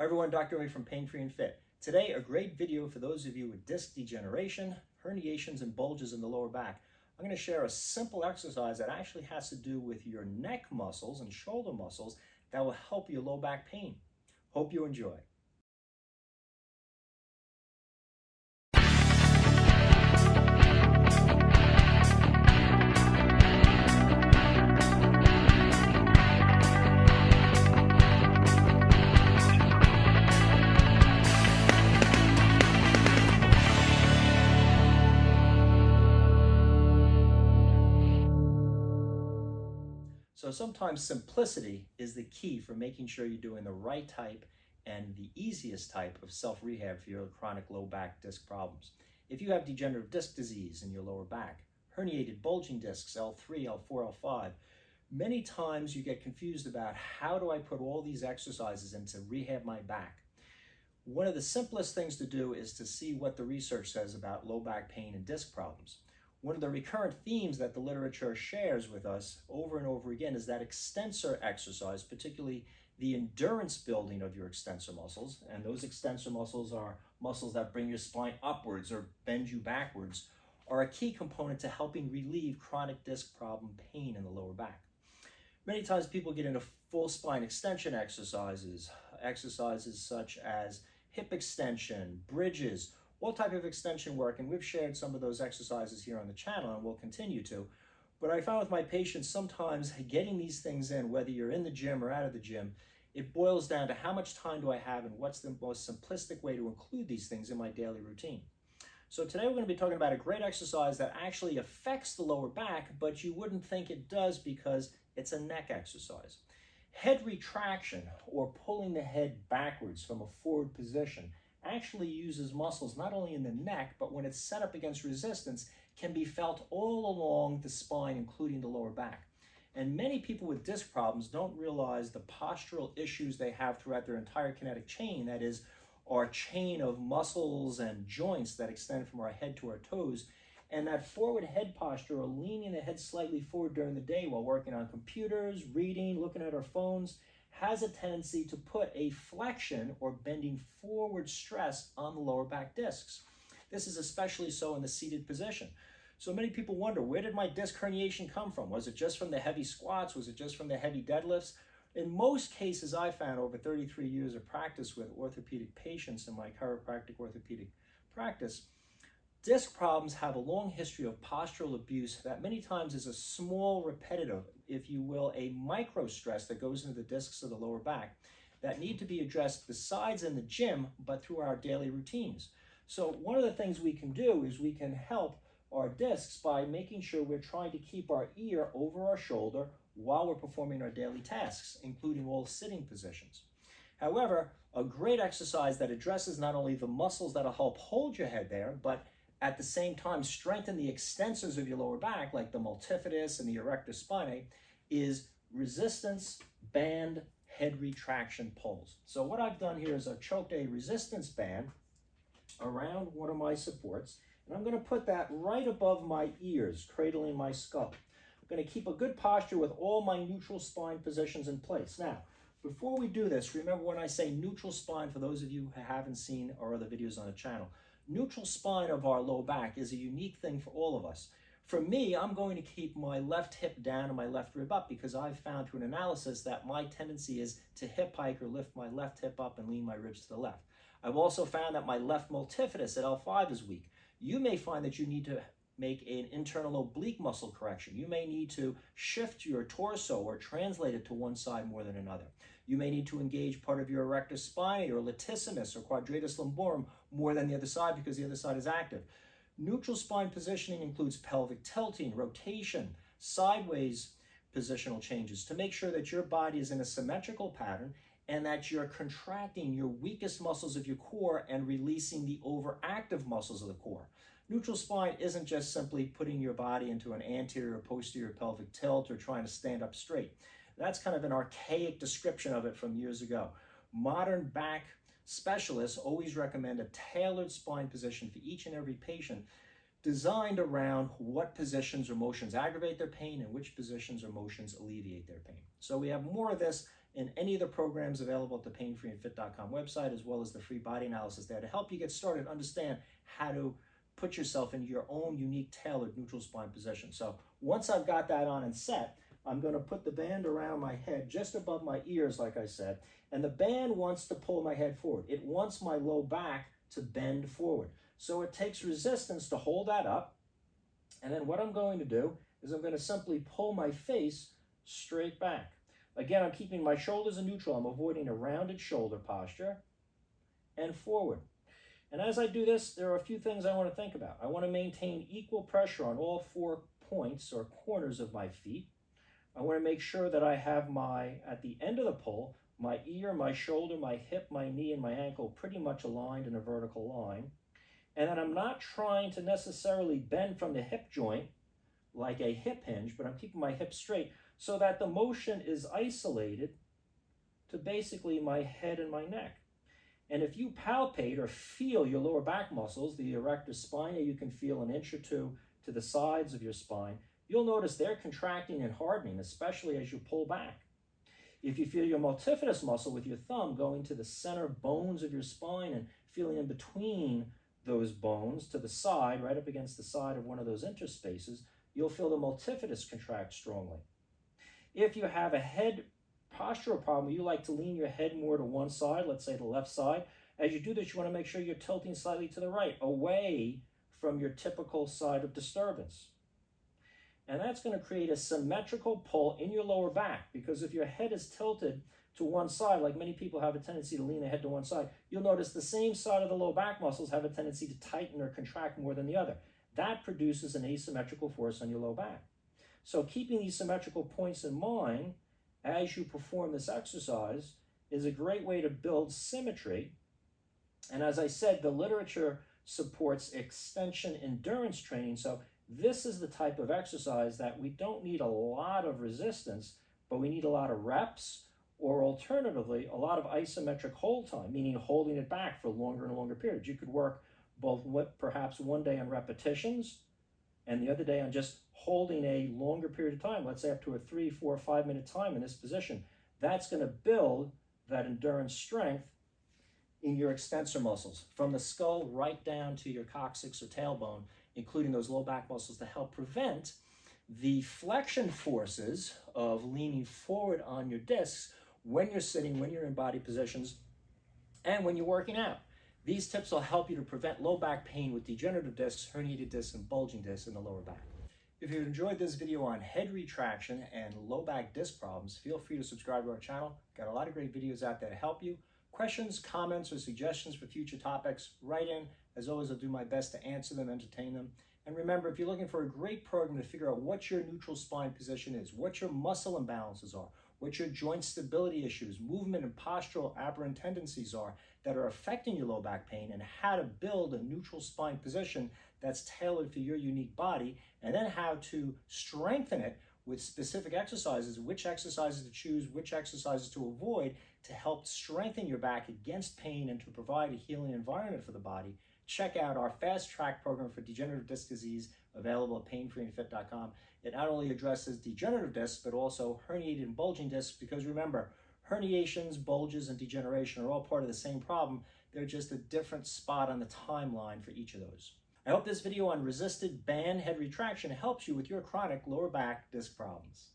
Hi everyone, Dr. Ray from Pain Free and Fit. Today, a great video for those of you with disc degeneration, herniations, and bulges in the lower back. I'm going to share a simple exercise that actually has to do with your neck muscles and shoulder muscles that will help your low back pain. Hope you enjoy. So sometimes simplicity is the key for making sure you're doing the right type and the easiest type of self-rehab for your chronic low back disc problems. If you have degenerative disc disease in your lower back, herniated bulging discs, L3, L4, L5, many times you get confused about how do I put all these exercises in to rehab my back. One of the simplest things to do is to see what the research says about low back pain and disc problems. One of the recurrent themes that the literature shares with us over and over again is that extensor exercise, particularly the endurance building of your extensor muscles, and those extensor muscles are muscles that bring your spine upwards or bend you backwards, are a key component to helping relieve chronic disc problem pain in the lower back. Many times people get into full spine extension exercises such as hip extension, bridges, all type of extension work, and we've shared some of those exercises here on the channel and will continue to. But I found with my patients sometimes getting these things in, whether you're in the gym or out of the gym, it boils down to how much time do I have and what's the most simplistic way to include these things in my daily routine. So today we're going to be talking about a great exercise that actually affects the lower back, but you wouldn't think it does because it's a neck exercise. Head retraction, or pulling the head backwards from a forward position, actually uses muscles not only in the neck, but when it's set up against resistance, can be felt all along the spine, including the lower back. And many people with disc problems don't realize the postural issues they have throughout their entire kinetic chain, that is, our chain of muscles and joints that extend from our head to our toes. And that forward head posture, or leaning the head slightly forward during the day while working on computers, reading, looking at our phones, has a tendency to put a flexion or bending forward stress on the lower back discs. This is especially so in the seated position. So many people wonder, where did my disc herniation come from? Was it just from the heavy squats? Was it just from the heavy deadlifts? In most cases, I found over 33 years of practice with orthopedic patients in my chiropractic orthopedic practice, disc problems have a long history of postural abuse that many times is a small, repetitive, if you will, a micro stress that goes into the discs of the lower back that need to be addressed besides in the gym, but through our daily routines. So one of the things we can do is we can help our discs by making sure we're trying to keep our ear over our shoulder while we're performing our daily tasks, including all sitting positions. However, a great exercise that addresses not only the muscles that'll help hold your head there, but at the same time strengthen the extensors of your lower back, like the multifidus and the erector spinae, is resistance band head retraction pulls. So what I've done here is I've choked a resistance band around one of my supports, and I'm going to put that right above my ears, cradling my skull. I'm going to keep a good posture with all my neutral spine positions in place. Now, before we do this, remember when I say neutral spine, for those of you who haven't seen our other videos on the channel, neutral spine of our low back is a unique thing for all of us. For me, I'm going to keep my left hip down and my left rib up because I've found through an analysis that my tendency is to hip hike or lift my left hip up and lean my ribs to the left. I've also found that my left multifidus at L5 is weak. You may find that you need to make an internal oblique muscle correction. You may need to shift your torso or translate it to one side more than another. You may need to engage part of your erector spinae or latissimus or quadratus lumborum more than the other side because the other side is active. Neutral spine positioning includes pelvic tilting, rotation, sideways positional changes to make sure that your body is in a symmetrical pattern and that you're contracting your weakest muscles of your core and releasing the overactive muscles of the core. Neutral spine isn't just simply putting your body into an anterior or posterior pelvic tilt or trying to stand up straight. That's kind of an archaic description of it from years ago. Modern back specialists always recommend a tailored spine position for each and every patient, designed around what positions or motions aggravate their pain and which positions or motions alleviate their pain. So we have more of this in any of the programs available at the painfreeandfit.com website, as well as the free body analysis there to help you get started and understand how to put yourself into your own unique tailored neutral spine position. So once I've got that on and set, I'm going to put the band around my head just above my ears, like I said, and the band wants to pull my head forward. It wants my low back to bend forward. So it takes resistance to hold that up. And then what I'm going to do is I'm going to simply pull my face straight back. Again, I'm keeping my shoulders in neutral. I'm avoiding a rounded shoulder posture and forward. And as I do this, there are a few things I want to think about. I want to maintain equal pressure on all 4 points or corners of my feet. I want to make sure that I have at the end of the pull, my ear, my shoulder, my hip, my knee, and my ankle pretty much aligned in a vertical line. And then I'm not trying to necessarily bend from the hip joint like a hip hinge, but I'm keeping my hips straight so that the motion is isolated to basically my head and my neck. And if you palpate or feel your lower back muscles, the erector spinae, you can feel an inch or two to the sides of your spine, you'll notice they're contracting and hardening, especially as you pull back. If you feel your multifidus muscle with your thumb going to the center bones of your spine and feeling in between those bones to the side, right up against the side of one of those interspaces, you'll feel the multifidus contract strongly. If you have a head postural problem, you like to lean your head more to one side, let's say the left side. As you do this, you want to make sure you're tilting slightly to the right, away from your typical side of disturbance. And that's going to create a symmetrical pull in your lower back, because if your head is tilted to one side, like many people have a tendency to lean their head to one side, you'll notice the same side of the low back muscles have a tendency to tighten or contract more than the other. That produces an asymmetrical force on your low back. So keeping these symmetrical points in mind as you perform this exercise is a great way to build symmetry. And as I said, the literature supports extension endurance training. So this is the type of exercise that we don't need a lot of resistance, but we need a lot of reps, or alternatively, a lot of isometric hold time, meaning holding it back for longer and longer periods. You could work both perhaps one day on repetitions and the other day on just holding a longer period of time, let's say up to a 3, 4, 5 minute time in this position. That's going to build that endurance strength in your extensor muscles, from the skull right down to your coccyx or tailbone, including those low back muscles, to help prevent the flexion forces of leaning forward on your discs when you're sitting, when you're in body positions, and when you're working out. These tips will help you to prevent low back pain with degenerative discs, herniated discs, and bulging discs in the lower back. If you enjoyed this video on head retraction and low back disc problems, feel free to subscribe to our channel. Got a lot of great videos out there to help you. Questions, comments, or suggestions for future topics, write in. As always, I'll do my best to answer them, entertain them. And remember, if you're looking for a great program to figure out what your neutral spine position is, what your muscle imbalances are, what your joint stability issues, movement and postural aberrant tendencies are that are affecting your low back pain, and how to build a neutral spine position that's tailored for your unique body, and then how to strengthen it with specific exercises, which exercises to choose, which exercises to avoid to help strengthen your back against pain and to provide a healing environment for the body, check out our Fast Track program for degenerative disc disease available at painfreeandfit.com. It not only addresses degenerative discs, but also herniated and bulging discs, because remember, herniations, bulges, and degeneration are all part of the same problem. They're just a different spot on the timeline for each of those. I hope this video on resisted band head retraction helps you with your chronic lower back disc problems.